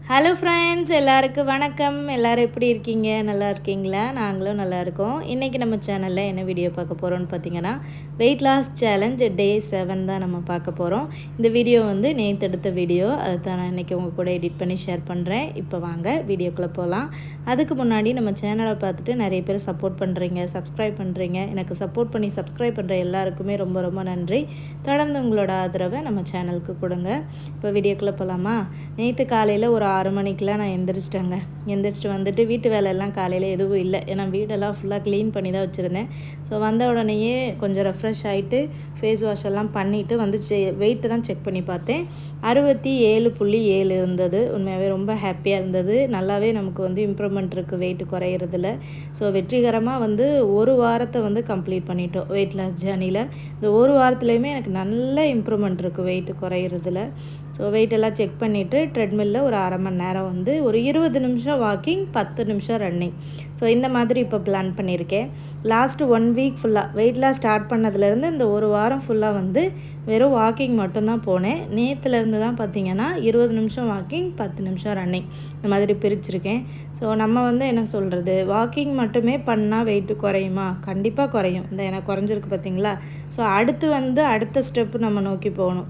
Hello friends, எல்லாருக்கும் வணக்கம். எல்லோரும் எப்படி இருக்கீங்க? நல்லா இருக்கீங்களா? நாங்களும் நல்லா இருக்கோம். இன்றைக்கி நம்ம சேனலில் என்ன வீடியோ பார்க்க போகிறோம்னு பார்த்தீங்கன்னா, வெயிட் லாஸ் சேலஞ்ச் டே 7 தான் நம்ம பார்க்க போகிறோம். இந்த வீடியோ வந்து நேற்று எடுத்த வீடியோ, அதை தான் நான் இன்றைக்கி உங்கள் கூட எடிட் பண்ணி ஷேர் பண்ணுறேன். இப்போ வாங்க வீடியோக்குள்ளே போகலாம். அதுக்கு முன்னாடி நம்ம சேனலை பார்த்துட்டு நிறைய பேர் சப்போர்ட் பண்ணுறீங்க, சப்ஸ்கிரைப் பண்ணுறீங்க. எனக்கு சப்போர்ட் பண்ணி சப்ஸ்கிரைப் பண்ணுற எல்லாருக்குமே ரொம்ப ரொம்ப நன்றி. தொடர்ந்து உங்களோட ஆதரவை நம்ம சேனலுக்கு கொடுங்க. இப்போ வீடியோக்குள்ளே போகலாமா? நேற்று காலையில் ஒரு 6 மணிக்கெலாம் நான் எந்திரிச்சிட்டேங்க. எந்திரிச்சிட்டு வந்துட்டு வீட்டு வேலையெல்லாம் காலையில் எதுவும் இல்லை, ஏன்னா வீடெல்லாம் ஃபுல்லாக க்ளீன் பண்ணி தான் வச்சுருந்தேன். ஸோ வந்த உடனேயே கொஞ்சம் ரெஃப்ரெஷ் ஆகிட்டு ஃபேஸ் வாஷ் எல்லாம் பண்ணிவிட்டு வந்து வெயிட்டு தான் செக் பண்ணி பார்த்தேன். 67.7 இருந்தது. உண்மையாகவே ரொம்ப ஹாப்பியாக இருந்தது. நல்லாவே நமக்கு வந்து இம்ப்ரூவ்மெண்ட் இருக்குது வெயிட் குறையிறதுல. ஸோ வெற்றிகரமாக வந்து ஒரு வாரத்தை வந்து கம்ப்ளீட் பண்ணிட்டோம் வெயிட் லாஸ் ஜேர்னியில். இந்த ஒரு வாரத்துலேயுமே எனக்கு நல்ல இம்ப்ரூவ்மெண்ட் இருக்குது வெயிட் குறையிறதுல. ஸோ வெயிட்டெல்லாம் செக் பண்ணிவிட்டு ட்ரெட்மில்லில் ஒரு அரை மணி நேரம் வந்து ஒரு 20 நிமிஷம் வாக்கிங், 10 நிமிஷம் ரன்னிங். ஸோ இந்த மாதிரி இப்போ பிளான் பண்ணியிருக்கேன். லாஸ்ட்டு 1 வீக் ஃபுல்லாக வெயிட்லாம் ஸ்டார்ட் பண்ணதுலேருந்து இந்த ஒரு வாரம் ஃபுல்லாக வந்து வெறும் வாக்கிங் மட்டும்தான் போனேன். நேற்றுலேருந்து தான் பார்த்திங்கன்னா 20 நிமிஷம் வாக்கிங், 10 நிமிஷம் ரன்னிங், இந்த மாதிரி பிரிச்சுருக்கேன். ஸோ நம்ம வந்து என்ன சொல்கிறது, வாக்கிங் மட்டுமே பண்ணால் வெயிட்டு குறையுமா? கண்டிப்பாக குறையும். இந்த எனக்கு குறைஞ்சிருக்கு பார்த்திங்களா? ஸோ அடுத்த ஸ்டெப்பு நம்ம நோக்கி போகணும்.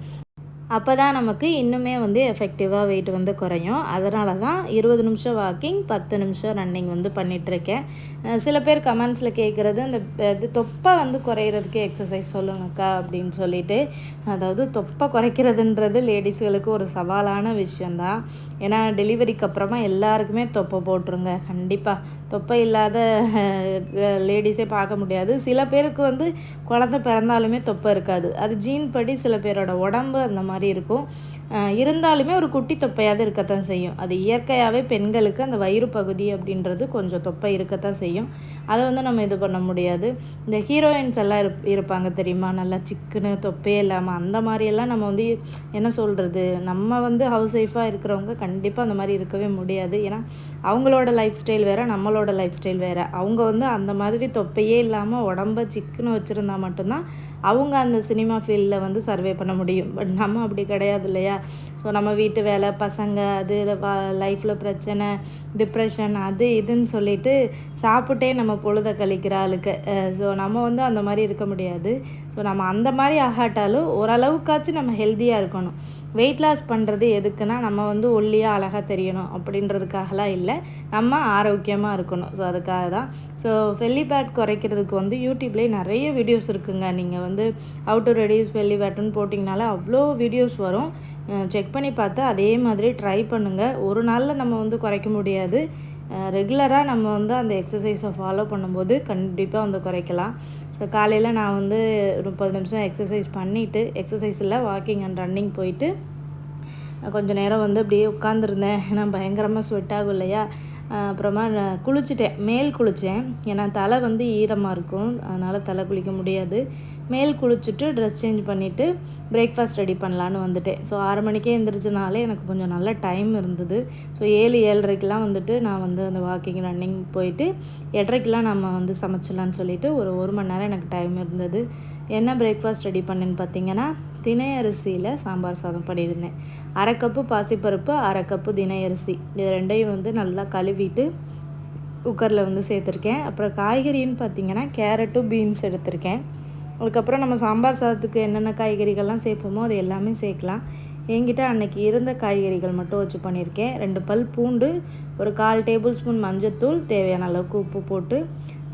அப்போ தான் நமக்கு இன்னுமே வந்து எஃபெக்டிவாக வெயிட் வந்து குறையும். அதனால தான் 20 நிமிஷம் வாக்கிங், 10 நிமிஷம் ரன்னிங் வந்து பண்ணிகிட்ருக்கேன். சில பேர் கமெண்ட்ஸில் கேட்குறது, இந்த இது தொப்பை வந்து குறையிறதுக்கு எக்ஸசைஸ் சொல்லுங்கக்கா அப்படின்னு சொல்லிட்டு. அதாவது தொப்பை குறைக்கிறதுன்றது லேடிஸ்களுக்கு ஒரு சவாலான விஷயந்தான். ஏன்னா டெலிவரிக்கு அப்புறமா எல்லாருக்குமே தொப்பை போட்டுருங்க. கண்டிப்பாக தொப்பை இல்லாத லேடிஸே பார்க்க முடியாது. சில பேருக்கு வந்து குழந்தை பிறந்தாலுமே தொப்பை இருக்காது. அது ஜீன் படி சில பேரோட உடம்பு அந்த மாதிரி இருக்கும். இருந்தாலுமே ஒரு குட்டி தொப்பையாவது இருக்கத்தான் செய்யும். அது இயற்கையாகவே பெண்களுக்கு அந்த வயிறு பகுதி அப்படின்றது கொஞ்சம் தொப்பை இருக்கத்தான் செய்யும். அதை வந்து நம்ம இது பண்ண முடியாது. இந்த ஹீரோயின்ஸ் எல்லாம் இருப்பாங்க தெரியுமா, நல்லா சிக்குன்னு தொப்பையே இல்லாமல். அந்த மாதிரியெல்லாம் நம்ம வந்து என்ன சொல்கிறது, நம்ம வந்து ஹவுஸ் ஒய்ஃபாக இருக்கிறவங்க கண்டிப்பாக அந்த மாதிரி இருக்கவே முடியாது. ஏன்னா அவங்களோட லைஃப் ஸ்டைல் வேறு, நம்மளோட லைஃப் ஸ்டைல் வேறு. அவங்க வந்து அந்த மாதிரி தொப்பையே இல்லாமல் உடம்ப சிக்குன்னு வச்சுருந்தா மட்டும்தான் அவங்க அந்த சினிமா ஃபீல்டில் வந்து சர்வே பண்ண முடியும். பட் நம்ம அப்படி கிடையாது இல்லையா? ஸோ நம்ம வீட்டு வேலை, பசங்க, அது லைஃப்பில் பிரச்சனை, டிப்ரெஷன், அது இதுன்னு சொல்லிட்டு சாப்பிட்டே நம்ம பொழுதை கழிக்கிற ஆளுக்கு. ஸோ நம்ம வந்து அந்த மாதிரி இருக்க முடியாது. ஸோ நம்ம அந்த மாதிரி ஆகாட்டாலும் ஓரளவுக்காச்சும் நம்ம ஹெல்த்தியாக இருக்கணும். வெயிட் லாஸ் பண்ணுறது எதுக்குன்னா, நம்ம வந்து ஒல்லியாக அழகாக தெரியணும் அப்படின்றதுக்காகலாம் இல்லை, நம்ம ஆரோக்கியமாக இருக்கணும். ஸோ அதுக்காக தான். ஸோ பெல்லி ஃபேட் குறைக்கிறதுக்கு வந்து யூடியூப்லேயே நிறைய வீடியோஸ் இருக்குங்க. நீங்கள் வந்து ஹவ் டு ரெடியூஸ் பெல்லி ஃபேட்டுன்னு போட்டிங்கனால அவ்வளோ வீடியோஸ் வரும். செக் பண்ணி பார்த்து அதே மாதிரி ட்ரை பண்ணுங்கள். ஒரு நாளில் நம்ம வந்து குறைக்க முடியாது. ரெகுலராக நம்ம வந்து அந்த எக்ஸசைஸை ஃபாலோ பண்ணும்போது கண்டிப்பாக வந்து குறைக்கலாம். ஸோ காலையில் நான் வந்து 30 நிமிஷம் எக்ஸசைஸ் பண்ணிவிட்டு, எக்ஸசைஸில் வாக்கிங் அண்ட் ரன்னிங் போயிட்டு கொஞ்சம் நேரம் வந்து அப்படியே உட்காந்துருந்தேன். ஏன்னா பயங்கரமாக ஸ்வெட் ஆகும் இல்லையா? அப்புறமா நான் குளிச்சுட்டேன், மேல் குளித்தேன். ஏன்னா தலை வந்து ஈரமாக இருக்கும், அதனால் தலை குளிக்க முடியாது. மேல் குளிச்சுட்டு ட்ரெஸ் சேஞ்ச் பண்ணிவிட்டு பிரேக்ஃபாஸ்ட் ரெடி பண்ணலான்னு வந்துட்டேன். ஸோ 6 மணிக்கே எழுந்திரிச்சனாலே எனக்கு கொஞ்சம் நல்ல டைம் இருந்தது. ஸோ 7-7:30க்கெலாம் வந்துட்டு நான் வந்து அந்த வாக்கிங் ரன்னிங் போயிட்டு 8:30க்கெலாம் நம்ம வந்து சமைச்சிடலான்னு சொல்லிவிட்டு ஒரு மணி நேரம் எனக்கு டைம் இருந்தது. என்ன பிரேக்ஃபாஸ்ட் ரெடி பண்ணேன்னு பார்த்தீங்கன்னா, தினை அரிசியில் சாம்பார் சாதம் பண்ணியிருந்தேன். 1/2 கப்பு பாசிப்பருப்பு, 1/2 கப்பு தினை அரிசி, இது ரெண்டையும் வந்து நல்லா கழுவிட்டு குக்கரில் வந்து சேர்த்துருக்கேன். அப்புறம் காய்கறின்னு பார்த்திங்கன்னா கேரட்டும் பீன்ஸ் எடுத்திருக்கேன். அதுக்கப்புறம் நம்ம சாம்பார் சாதத்துக்கு என்னென்ன காய்கறிகள்லாம் சேர்ப்போமோ அது எல்லாமே சேர்க்கலாம். என்கிட்ட அன்றைக்கி இருந்த காய்கறிகள் மட்டும் வச்சு பண்ணியிருக்கேன். 2 பல் பூண்டு, ஒரு 1/4 டேபிள் ஸ்பூன் மஞ்சத்தூள், தேவையான அளவுக்கு உப்பு போட்டு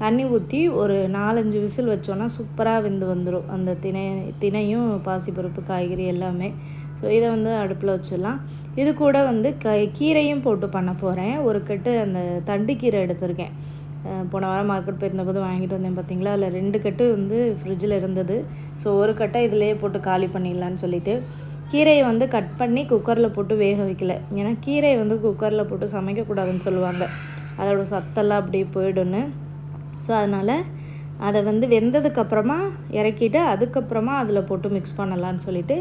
தண்ணி ஊற்றி ஒரு 4-5 விசில் வச்சோன்னா சூப்பராக வெந்து வந்துடும் அந்த தினையும் பாசிப்பருப்பு காய்கறி எல்லாமே. ஸோ இதை வந்து அடுப்பில் வச்சிடலாம். இது கூட வந்து கீரையும் போட்டு பண்ண போகிறேன். ஒரு கட்டு அந்த தண்டு கீரை எடுத்திருக்கேன். போன வாரம் மார்க்கெட் போயிருந்தபோது வாங்கிட்டு வந்தேன் பார்த்திங்களா, அதில் 2 கட்டு வந்து ஃப்ரிட்ஜில் இருந்தது. ஸோ ஒரு கட்டை இதிலே போட்டு காலி பண்ணிடலான்னு சொல்லிவிட்டு கீரையை வந்து கட் பண்ணி குக்கரில் போட்டு வேக வைக்கல. ஏன்னா கீரையை வந்து குக்கரில் போட்டு சமைக்கக்கூடாதுன்னு சொல்லுவாங்க, அதோட சத்தெல்லாம் அப்படியே போய்டுன்னு. ஸோ அதனால் அதை வந்து வெந்ததுக்கப்புறமா இறக்கிட்டு அதுக்கப்புறமா அதில் போட்டு மிக்ஸ் பண்ணலான்னு சொல்லிவிட்டு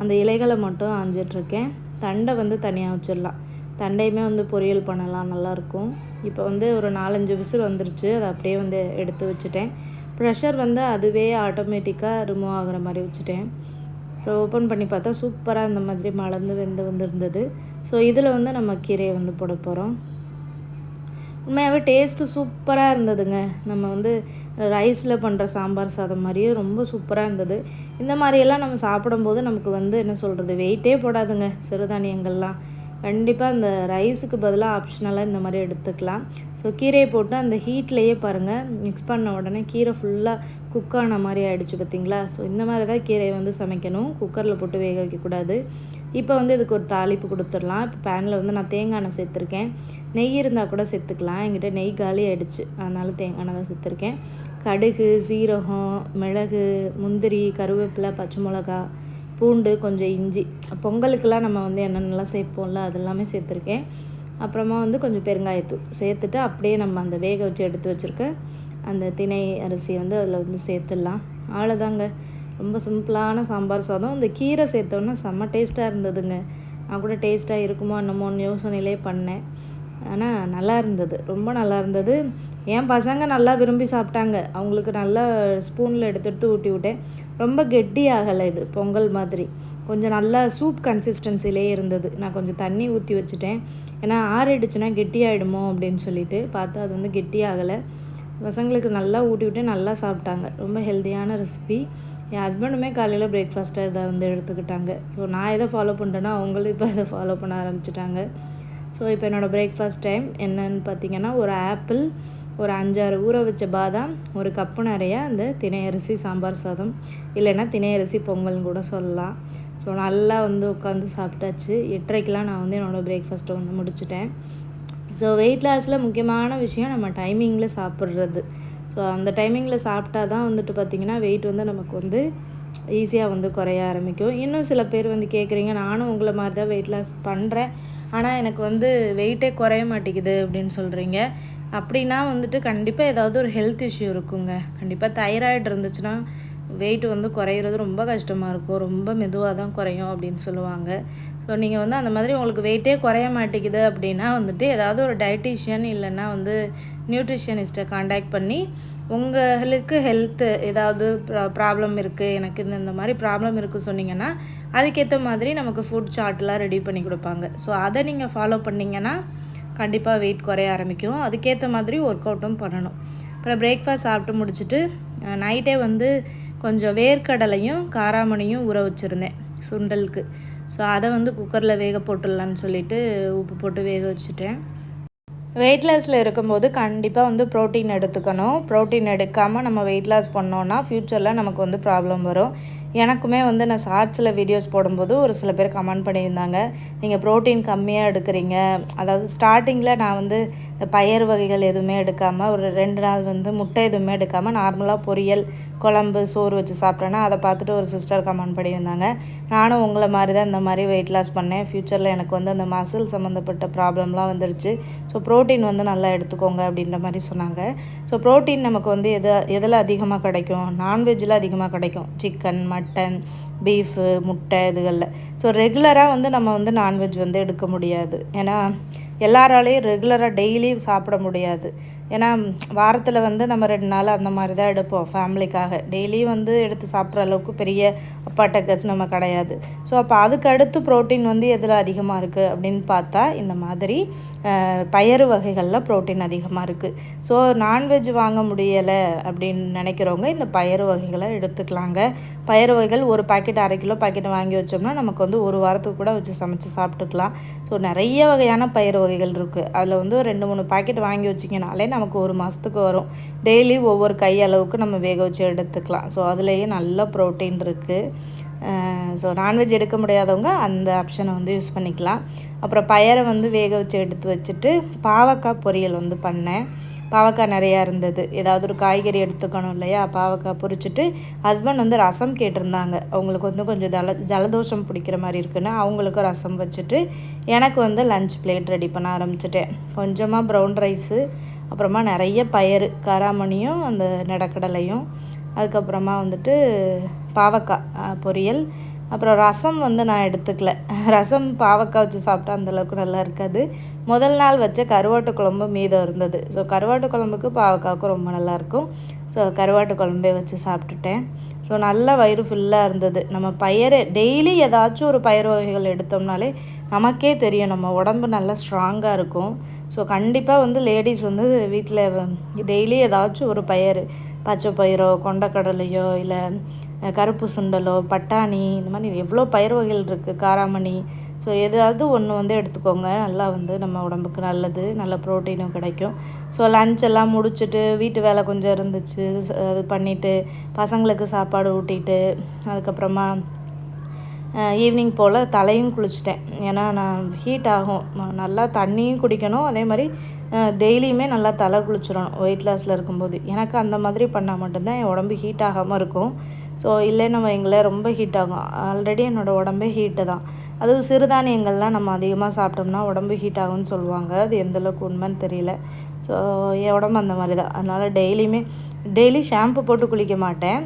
அந்த இலைகளை மட்டும் ஆஞ்சிட்ருக்கேன். தண்டை வந்து தனியாக வச்சிடலாம். தண்டையுமே வந்து பொரியல் பண்ணலாம், நல்லாயிருக்கும். இப்போ வந்து ஒரு 4-5 விசில் வந்துருச்சு. அதை அப்படியே வந்து எடுத்து வச்சுட்டேன். ப்ரெஷர் வந்து அதுவே ஆட்டோமேட்டிக்காக ரிமூவ் ஆகிற மாதிரி வச்சுட்டேன். அப்புறம் ஓப்பன் பண்ணி பார்த்தா சூப்பராக இந்த மாதிரி மலர்ந்து வெந்து வந்துருந்தது. ஸோ இதில் வந்து நம்ம கீரையை வந்து போட போகிறோம். உண்மையாகவே டேஸ்ட்டு சூப்பராக இருந்ததுங்க. நம்ம வந்து ரைஸில் பண்ணுற சாம்பார் சாதம் மாதிரியே ரொம்ப சூப்பராக இருந்தது. இந்த மாதிரியெல்லாம் நம்ம சாப்பிடும்போது நமக்கு வந்து என்ன சொல்கிறது, வெயிட்டே போடாதுங்க சிறுதானியங்கள்லாம். கண்டிப்பாக அந்த ரைஸுக்கு பதிலாக ஆப்ஷனலாக இந்த மாதிரி எடுத்துக்கலாம். ஸோ கீரையை போட்டு அந்த ஹீட்லேயே பாருங்கள், மிக்ஸ் பண்ண உடனே கீரை ஃபுல்லாக குக் ஆன மாதிரி ஆகிடுச்சு பார்த்திங்களா. ஸோ இந்த மாதிரி தான் கீரையை வந்து சமைக்கணும், குக்கரில் போட்டு வேக வைக்கக்கூடாது. இப்போ வந்து இதுக்கு ஒரு தாளிப்பு கொடுத்துடலாம். இப்போ பேனில் வந்து நான் தேங்காய் எண்ணெய் சேர்த்துருக்கேன். நெய் இருந்தால் கூட சேர்த்துக்கலாம். என்கிட்ட நெய் காலி ஆகிடுச்சு, அதனால் தேங்காய் எண்ணெய் தான் சேர்த்துருக்கேன். கடுகு, சீரகம், மிளகு, முந்திரி, கருவேப்பிலை, பச்சை மிளகா, பூண்டு, கொஞ்சம் இஞ்சி, பொங்கலுக்கெல்லாம் நம்ம வந்து என்னென்னலாம் சேர்ப்போம்ல அதெல்லாமே சேர்த்துருக்கேன். அப்புறமா வந்து கொஞ்சம் பெருங்காயத்தூள் சேர்த்துட்டு அப்படியே நம்ம அந்த வேக வச்சு எடுத்து வச்சுருக்க அந்த திணை அரிசியை வந்து அதில் வந்து சேர்த்துடலாம். அவ்வளோதாங்க, ரொம்ப சிம்பிளான சாம்பார் சாதம். இந்த கீரை சேர்த்தோன்னா செம்ம டேஸ்ட்டாக இருந்ததுங்க. நான் கூட டேஸ்ட்டாக இருக்குமோ என்னமோன்னு யோசனையிலே பண்ணேன். ஆனால் நல்லா இருந்தது, ரொம்ப நல்லா இருந்தது. என் பசங்க நல்லா விரும்பி சாப்பிட்டாங்க. அவங்களுக்கு நல்லா ஸ்பூனில் எடுத்து ஊட்டி விட்டேன். ரொம்ப கெட்டி ஆகலை, இது பொங்கல் மாதிரி கொஞ்சம் நல்லா சூப் கன்சிஸ்டன்சிலே இருந்தது. நான் கொஞ்சம் தண்ணி ஊற்றி வச்சுட்டேன், ஏன்னா ஆறிடுச்சுன்னா கெட்டியாகிடுமோ அப்படின்னு சொல்லிட்டு பார்த்தா அது வந்து கெட்டியாகலை. பசங்களுக்கு நல்லா ஊட்டி விட்டு நல்லா சாப்பிட்டாங்க. ரொம்ப ஹெல்த்தியான ரெசிபி. என் ஹஸ்பண்டுமே காலையில் பிரேக்ஃபாஸ்ட்டாக இதை வந்து எடுத்துக்கிட்டாங்க. ஸோ நான் எதை ஃபாலோ பண்ணுறேன்னா அவங்களும் இப்போ இதை ஃபாலோ பண்ண ஆரம்பிச்சிட்டாங்க. ஸோ இப்போ என்னோடய பிரேக்ஃபாஸ்ட் டைம் என்னன்னு பார்த்தீங்கன்னா, ஒரு ஆப்பிள், ஒரு 5-6 ஊற வச்ச பாதாம், ஒரு கப்பு நிறையா அந்த திணை அரிசி சாம்பார் சாதம், இல்லைன்னா திணை அரிசி பொங்கல்னு கூட சொல்லலாம். ஸோ நல்லா வந்து உட்காந்து சாப்பிட்டாச்சு. 8:30க்கெலாம் நான் வந்து என்னோடய பிரேக்ஃபாஸ்ட்டை வந்து முடிச்சிட்டேன். ஸோ வெயிட் லாஸில் முக்கியமான விஷயம் நம்ம டைமிங்கில் சாப்பிட்றது. ஸோ அந்த டைமிங்கில் சாப்பிட்டா தான் வந்துட்டு பார்த்திங்கன்னா வெயிட் வந்து நமக்கு வந்து ஈஸியாக வந்து குறைய ஆரம்பிக்கும். இன்னும் சில பேர் வந்து கேட்குறீங்க, நானும் உங்களை மாதிரி தான் வெயிட் லாஸ் பண்ணுறேன், ஆனால் எனக்கு வந்து வெயிட்டே குறைய மாட்டேங்குது அப்படின்னு சொல்கிறீங்க. அப்படின்னா வந்துட்டு கண்டிப்பாக ஏதாவது ஒரு ஹெல்த் இஷ்யூ இருக்குங்க. கண்டிப்பாக தைராய்டு இருந்துச்சுன்னா வெயிட் வந்து குறையிறது ரொம்ப கஷ்டமாக இருக்கும், ரொம்ப மெதுவாக தான் குறையும் அப்படின்னு சொல்லுவாங்க. ஸோ நீங்கள் வந்து அந்த மாதிரி உங்களுக்கு வெயிட்டே குறைய மாட்டேங்குது அப்படின்னா வந்துட்டு ஏதாவது ஒரு டயட்டீஷியன் இல்லைன்னா வந்து நியூட்ரிஷனிஸ்ட்டை காண்டாக்ட் பண்ணி உங்களுக்கு ஹெல்த்து ஏதாவது ப்ராப்ளம் இருக்குது, எனக்கு இந்த மாதிரி ப்ராப்ளம் இருக்குது சொன்னிங்கன்னா அதுக்கேற்ற மாதிரி நமக்கு ஃபுட் சார்ட்லாம் ரெடி பண்ணி கொடுப்பாங்க. ஸோ அதை நீங்கள் ஃபாலோ பண்ணிங்கன்னா கண்டிப்பாக வெயிட் குறைய ஆரம்பிக்கும். அதுக்கேற்ற மாதிரி ஒர்க் அவுட்டும் பண்ணணும். அப்புறம் பிரேக்ஃபாஸ்ட் சாப்பிட்டு முடிச்சுட்டு நைட்டே வந்து கொஞ்சம் வேர்க்கடலையும் காராமணியும் ஊற வச்சுருந்தேன் சுண்டலுக்கு. ஸோ அதை வந்து குக்கரில் வேக போட்டுடலான்னு சொல்லிவிட்டு உப்பு போட்டு வேக வச்சுட்டேன். வெயிட் லாஸில் இருக்கும்போது கண்டிப்பாக வந்து ப்ரோட்டீன் எடுத்துக்கணும். ப்ரோட்டீன் எடுக்காமல் நம்ம வெயிட் லாஸ் பண்ணோன்னா ஃப்யூச்சரில் நமக்கு வந்து ப்ராப்ளம் வரும். எனக்குமே வந்து நான் ஷார்ட்ஸில் வீடியோஸ் போடும்போது ஒரு சில பேர் கமெண்ட் பண்ணியிருந்தாங்க, நீங்கள் ப்ரோட்டீன் கம்மியாக எடுக்கிறீங்க. அதாவது ஸ்டார்டிங்கில் நான் வந்து இந்த பயறு வகைகள் எதுவுமே எடுக்காமல் ஒரு 2 நாள் வந்து முட்டை எதுவுமே எடுக்காமல் நார்மலாக பொரியல், குழம்பு, சோறு வச்சு சாப்பிட்டேன்னா அதை பார்த்துட்டு ஒரு சிஸ்டர் கமெண்ட் பண்ணியிருந்தாங்க, நானும் உங்களை மாதிரி தான் இந்த மாதிரி வெயிட் லாஸ் பண்ணேன், ஃப்யூச்சரில் எனக்கு வந்து அந்த மசில் சம்மந்தப்பட்ட ப்ராப்ளம்லாம் வந்துருச்சு, ஸோ ப்ரோட்டீன் வந்து நல்லா எடுத்துக்கோங்க அப்படின்ற மாதிரி சொன்னாங்க. ஸோ ப்ரோட்டீன் நமக்கு வந்து எதில் அதிகமாக கிடைக்கும்? நான்வெஜ்ஜில் அதிகமாக கிடைக்கும். சிக்கன், மட்டன், பீஃபு, முட்டை இதுகளில். ஸோ ரெகுலராக வந்து நம்ம வந்து நான்வெஜ் வந்து எடுக்க முடியாது, ஏன்னா எல்லாராலையும் ரெகுலராக டெய்லி சாப்பிட முடியாது. ஏன்னா வாரத்தில் வந்து நம்ம 2 நாள் அந்த மாதிரி தான் எடுப்போம் ஃபேமிலிக்காக. டெய்லியும் வந்து எடுத்து சாப்பிட்ற அளவுக்கு பெரிய அப்பாட்டக்கஸ் நம்ம கிடையாது. ஸோ அப்போ அதுக்கு அடுத்து ப்ரோட்டீன் வந்து எதில் அதிகமாக இருக்குது அப்படின்னு பார்த்தா இந்த மாதிரி பயறு வகைகளில் ப்ரோட்டீன் அதிகமாக இருக்குது. ஸோ நான்வெஜ் வாங்க முடியலை அப்படின்னு நினைக்கிறவங்க இந்த பயறு வகைகளை எடுத்துக்கலாங்க. பயறு வகைகள் ஒரு பாக்கெட் 1/2 கிலோ பாக்கெட் வாங்கி வச்சோம்னா நமக்கு வந்து ஒரு வாரத்துக்கு கூட வச்சு சமைச்சு சாப்பிட்டுக்கலாம். ஸோ நிறைய வகையான பயறு வகைகள் இருக்குது. அதில் வந்து ஒரு 2-3 பாக்கெட் வாங்கி வச்சிங்கனாலே நமக்கு ஒரு மாதத்துக்கு வரும். டெய்லி ஒவ்வொரு கை அளவுக்கு நம்ம வேக வச்சு எடுத்துக்கலாம். ஸோ அதுலேயே நல்ல ப்ரோட்டீன் இருக்குது. ஸோ நான்வெஜ் எடுக்க முடியாதவங்க அந்த ஆப்ஷனை வந்து யூஸ் பண்ணிக்கலாம். அப்புறம் பயரை வந்து வேக வச்சு எடுத்து வச்சுட்டு பாவக்காய் பொரியல் வந்து பண்ணேன். பாவக்காய் நிறையா இருந்தது, ஏதாவது ஒரு காய்கறி எடுத்துக்கணும் இல்லையா. பாவக்காய் பொரிச்சிட்டு ஹஸ்பண்ட் வந்து ரசம் கேட்டிருந்தாங்க. அவங்களுக்கு வந்து கொஞ்சம் ஜலதோஷம் பிடிக்கிற மாதிரி இருக்குன்னு அவங்களுக்கு ரசம் வச்சுட்டு எனக்கு வந்து லஞ்ச் பிளேட் ரெடி பண்ண ஆரம்பிச்சிட்டேன். கொஞ்சமாக ப்ரௌன் ரைஸு, அப்புறமா நிறைய பயறு, காராமணியும் அந்த நிலக்கடலையும், அதுக்கப்புறமா வந்துட்டு பாவக்காய் பொரியல், அப்புறம் ரசம் வந்து நான் எடுத்துக்கல. ரசம் பாவக்காய் வச்சு சாப்பிட்டா அந்தளவுக்கு நல்லா இருக்காது. முதல் நாள் வச்ச கருவாட்டு குழம்பு மீதம் இருந்தது. ஸோ கருவாட்டு குழம்புக்கு பாவக்காய்க்கும் ரொம்ப நல்லாயிருக்கும். ஸோ கருவாட்டு குழம்பே வச்சு சாப்பிட்டுட்டேன். ஸோ நல்லா வயிறு ஃபுல்லாக இருந்தது. நம்ம பயிறு டெய்லி ஏதாச்சும் ஒரு பயிறு வகைகள் எடுத்தோம்னாலே நமக்கே தெரியும் நம்ம உடம்பு நல்லா ஸ்ட்ராங்காக இருக்கும். ஸோ கண்டிப்பாக வந்து லேடிஸ் வந்து வீட்டில் டெய்லி ஏதாச்சும் ஒரு பயிறு, பச்சை பயிரோ கொண்டக்கடலையோ இல்லை கருப்பு சுண்டலோ பட்டாணி இந்த மாதிரி எவ்வளோ பயிர் வகைகள் இருக்குது, காராமணி. ஸோ எதாவது ஒன்று வந்து எடுத்துக்கோங்க. நல்லா வந்து நம்ம உடம்புக்கு நல்லது, நல்ல ப்ரோட்டீனும் கிடைக்கும். ஸோ லஞ்ச் எல்லாம் முடிச்சுட்டு வீட்டு வேலை கொஞ்சம் இருந்துச்சு, அது பண்ணிவிட்டு பசங்களுக்கு சாப்பாடு ஊட்டிட்டு அதுக்கப்புறமா ஈவினிங் போல் தலையும் குளிச்சிட்டேன். ஏன்னா நான் ஹீட் ஆகும், நல்லா தண்ணியும் குடிக்கணும், அதே மாதிரி டெய்லியுமே நல்லா தலை குளிச்சிடணும் வெயிட் லாஸில் இருக்கும்போது. எனக்கு அந்த மாதிரி பண்ணால் மட்டும்தான் என் உடம்பு ஹீட் ஆகாமல் இருக்கும். ஸோ இல்லைன்னு வைங்களேன் ரொம்ப ஹீட் ஆகும். ஆல்ரெடி என்னோடய உடம்பே ஹீட்டு தான். அதுவும் சிறுதானியங்கள்லாம் நம்ம அதிகமாக சாப்பிட்டோம்னா உடம்பு ஹீட் ஆகும்னு சொல்லுவாங்க. அது எந்தளவுக்கு உண்மைன்னு தெரியல. ஸோ என் உடம்பு அந்த மாதிரி தான். அதனால் டெய்லி ஷாம்பு போட்டு குளிக்க மாட்டேன்,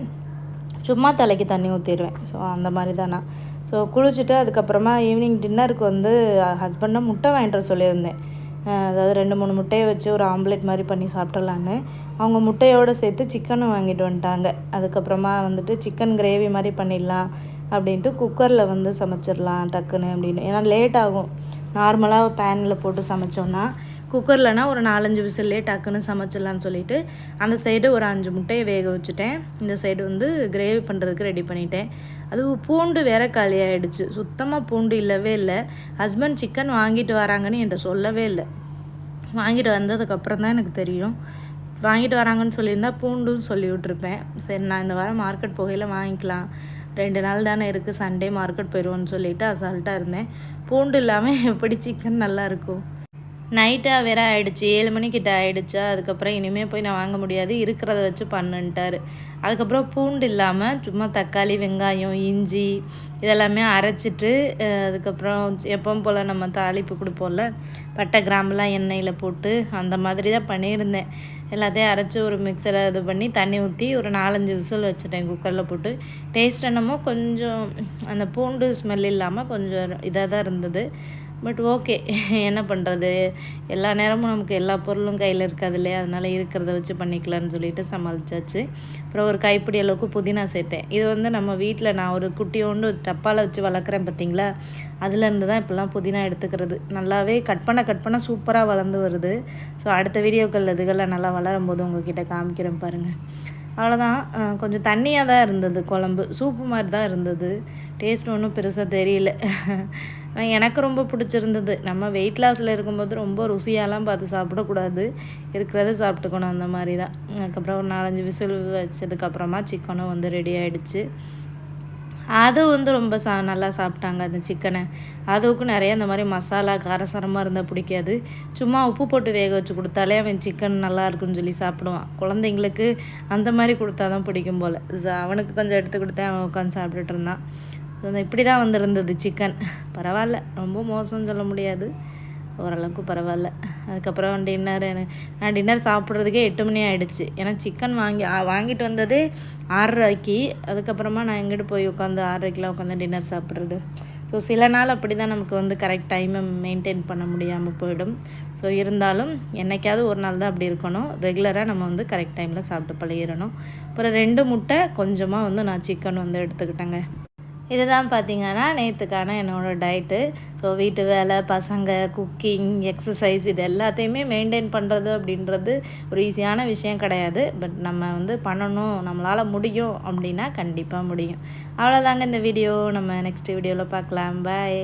சும்மா தலைக்கு தண்ணி ஊற்றிடுவேன். ஸோ அந்த மாதிரி தான் நான். ஸோ குளிச்சுட்டு அதுக்கப்புறமா ஈவினிங் டின்னருக்கு வந்து ஹஸ்பண்டை முட்டை வாங்கிட்டு வர சொல்லியிருந்தேன். அதாவது 2-3 முட்டையை வச்சு ஒரு ஆம்லேட் மாதிரி பண்ணி சாப்பிட்றலான்னு. அவங்க முட்டையோடு சேர்த்து சிக்கனும் வாங்கிட்டு வந்துட்டாங்க. அதுக்கப்புறமா வந்துட்டு சிக்கன் கிரேவி மாதிரி பண்ணிடலாம் அப்படின்ட்டு குக்கரில் வந்து சமைச்சிடலாம் டக்குன்னு அப்படின்னு. ஏன்னா லேட் ஆகும். நார்மலாக பேனில் போட்டு சமைச்சோன்னா, குக்கர்லனா ஒரு 4-5 விசில்லே டக்குன்னு சமைச்சிடலான்னு சொல்லிவிட்டு அந்த சைடு ஒரு 5 முட்டையை வேக வச்சுட்டேன். இந்த சைடு வந்து கிரேவி பண்ணுறதுக்கு ரெடி பண்ணிட்டேன். அதுவும் பூண்டு வேற காலியாகிடுச்சு. சுத்தமாக பூண்டு இல்லவே இல்லை. ஹஸ்பண்ட் சிக்கன் வாங்கிட்டு வராங்கன்னு என்கிட்ட சொல்லவே இல்லை. வாங்கிட்டு வந்ததுக்கப்புறம் தான் எனக்கு தெரியும். வாங்கிட்டு வராங்கன்னு சொல்லியிருந்தா பூண்டும் சொல்லி விட்ருப்பேன். சரி நான் இந்த வாரம் மார்க்கெட் போகையில் வாங்கிக்கலாம், 2 நாள் தானே இருக்குது, சண்டே மார்க்கெட் போயிடுவோன்னு சொல்லிவிட்டு அசால்ட்டாக இருந்தேன். பூண்டு இல்லாமல் எப்படி சிக்கன் நல்லாயிருக்கும். நைட்டாக வேற ஆகிடுச்சி, 7 மணிக்கிட்ட ஆகிடுச்சா. அதுக்கப்புறம் இனிமேல் போய் நான் வாங்க முடியாது, இருக்கிறத வச்சு பண்ணுன்ட்டார். அதுக்கப்புறம் பூண்டு இல்லாமல் சும்மா தக்காளி, வெங்காயம், இஞ்சி இதெல்லாமே அரைச்சிட்டு அதுக்கப்புறம் எப்பவும் போல் நம்ம தாளிப்பு கொடுப்போம்ல, பட்டை கிராம்பெலாம் எண்ணெயில் போட்டு அந்த மாதிரி தான் பண்ணியிருந்தேன். எல்லாத்தையும் அரைச்சி ஒரு மிக்சரை இது பண்ணி தண்ணி ஊற்றி ஒரு 4-5 விசில் வச்சுட்டேன் குக்கரில் போட்டு. டேஸ்ட் என்னமோ கொஞ்சம் அந்த பூண்டு ஸ்மெல் இல்லாமல் கொஞ்சம் இதாக தான் இருந்தது. பட் ஓகே, என்ன பண்ணுறது, எல்லா நேரமும் நமக்கு எல்லா பொருளும் கையில் இருக்காது இல்லையா, அதனால் இருக்கிறத வச்சு பண்ணிக்கலான்னு சொல்லிட்டு சமாளித்தாச்சு. அப்புறம் ஒரு கைப்பிடி அளவுக்கு புதினா சேர்த்தேன். இது வந்து நம்ம வீட்டில் நான் ஒரு குட்டியோண்டு டப்பாவில் வச்சு வளர்க்குறேன் பார்த்தீங்களா, அதுலேருந்து தான் இப்போல்லாம் புதினா எடுத்துக்கிறது. நல்லாவே கட் பண்ண சூப்பராக வளர்ந்து வருது. ஸோ அடுத்த வீடியோக்கள் இதுகளில் நல்லா வளரும் போது உங்கள்கிட்ட காமிக்கிறேன் பாருங்கள். அவ்வளோதான். கொஞ்சம் தண்ணியாக தான் இருந்தது குழம்பு, சூப்பு மாதிரி தான் இருந்தது. டேஸ்ட் ஒன்றும் பெருசாக தெரியல. எனக்கு ரொம்ப பிடிச்சிருந்தது. நம்ம வெயிட் லாஸில் இருக்கும்போது ரொம்ப ருசியாலாம் பார்த்து சாப்பிடக்கூடாது, இருக்கிறத சாப்பிட்டுக்கணும், அந்த மாதிரி தான். அதுக்கப்புறம் ஒரு 4-5 விசில் வச்சதுக்கப்புறமா சிக்கனும் வந்து ரெடி ஆகிடுச்சு. அது வந்து ரொம்ப நல்லா சாப்பிட்டாங்க அந்த சிக்கனை. அதுவுக்கும் நிறைய இந்த மாதிரி மசாலா காரசாரமாக இருந்தால் பிடிக்காது. சும்மா உப்பு போட்டு வேக வச்சு கொடுத்தாலே அவன் சிக்கன் நல்லா இருக்குன்னு சொல்லி சாப்பிடுவான். குழந்தைங்களுக்கு அந்த மாதிரி கொடுத்தா தான் பிடிக்கும் போல். அவனுக்கு கொஞ்சம் எடுத்து கொடுத்தேன், அவன் உட்காந்து சாப்பிட்டுட்டு இருந்தான். இப்படி தான் வந்துருந்தது சிக்கன். பரவாயில்ல, ரொம்ப மோசம்னு சொல்ல முடியாது, ஓரளவுக்கு பரவாயில்ல. அதுக்கப்புறம் நான் டின்னர் சாப்பிட்றதுக்கே 8 மணி ஆகிடுச்சு. ஏன்னா சிக்கன் வாங்கிட்டு வந்ததே 6:30க்கு. அதுக்கப்புறமா நான் எங்கிட்டு போய் உட்காந்து 6:30க்கெலாம் உட்காந்து டின்னர் சாப்பிட்றது. ஸோ சில நாள் அப்படி தான் நமக்கு வந்து கரெக்ட் டைமை மெயின்டைன் பண்ண முடியாமல் போயிடும். ஸோ இருந்தாலும் என்றைக்காவது ஒரு நாள் தான் அப்படி இருக்கணும். ரெகுலராக நம்ம வந்து கரெக்ட் டைமில் சாப்பிட்டு பழகிடணும். அப்புறம் 2 முட்டை கொஞ்சமாக வந்து நான் சிக்கன் வந்து எடுத்துக்கிட்டேங்க. இதுதான் பார்த்திங்கன்னா நேற்றுக்கான என்னோடய டயட்டு. ஸோ வீட்டு வேலை, பசங்க, குக்கிங், எக்ஸசைஸ் இது எல்லாத்தையுமே மெயின்டைன் பண்ணுறது அப்படின்றது ஒரு ஈஸியான விஷயம் கிடையாது. பட் நம்ம வந்து பண்ணணும், நம்மளால் முடியும் அப்படின்னா கண்டிப்பாக முடியும். அவ்வளோதாங்க இந்த வீடியோ. நம்ம நெக்ஸ்ட் வீடியோவில் பார்க்கலாம். பாய்.